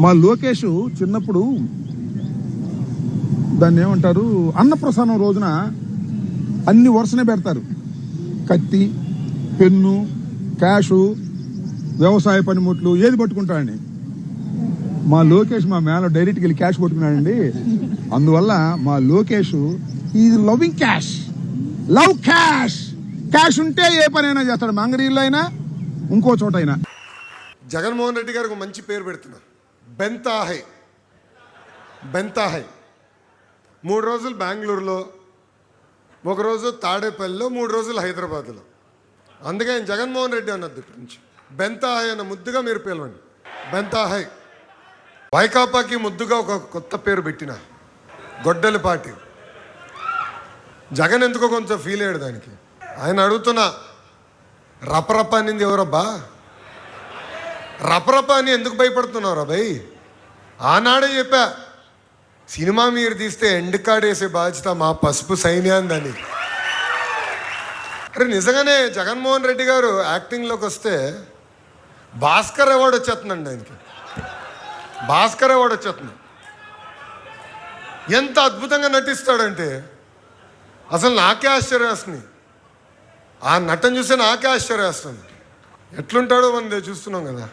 మా లోకేష్ చిన్నప్పుడు దాన్ని ఏమంటారు, అన్నప్రసాదం రోజున అన్ని వరుసనే పెడతారు. కత్తి, పెన్ను, క్యాషు, వ్యవసాయ పనిముట్లు ఏది పట్టుకుంటాడని. మా లోకేష్ మా మేళ డైరెక్ట్కి వెళ్ళి క్యాష్ పట్టుకున్నాడండి. అందువల్ల మా Lokesh is loving cash, love cash. Cash ఉంటే ఏ పనైనా చేస్తాడు, మంగరీళ్ళు అయినా ఇంకో చోట అయినా. జగన్మోహన్ రెడ్డి గారికి మంచి పేరు పెడుతున్నా, బెంతాహై. బెంతాహై 3 రోజులు బెంగళూరులో, 1 రోజు తాడేపల్లిలో, 3 రోజులు హైదరాబాద్లో. అందుకే ఆయన జగన్మోహన్ రెడ్డి అన్నది నుంచి బెంతాహై అన్న ముద్దుగా మీరు పిలవండి, బెంతాహై. వైకాపాకి ముద్దుగా ఒక కొత్త పేరు పెట్టిన గొడ్డలిపాటి. జగన్ ఎందుకో కొంచెం ఫీల్ అయ్యాడు దానికి. ఆయన అడుగుతున్నా, రపరప అనింది ఎవరబ్బా? రపరప అని ఎందుకు భయపడుతున్నావు భయ్? ఆనాడే చెప్పా, సినిమా మీరు తీస్తే ఎండ్ కార్డ్ వేసే బాధ్యత మా పసుపు సైన్యాందని. అరే నిజంగానే జగన్మోహన్ రెడ్డి గారు యాక్టింగ్లోకి వస్తే భాస్కర్ అవార్డు వచ్చేస్తుందండి ఆయనకి. భాస్కర్ అవార్డు వచ్చేస్తుంది. ఎంత అద్భుతంగా నటిస్తాడంటే అసలు నాకే ఆశ్చర్యం వేస్తుంది. ఆ నటన చూస్తే నాకే ఆశ్చర్యం వేస్తుంది. ఎట్లుంటాడో మనం చూస్తున్నాం కదా.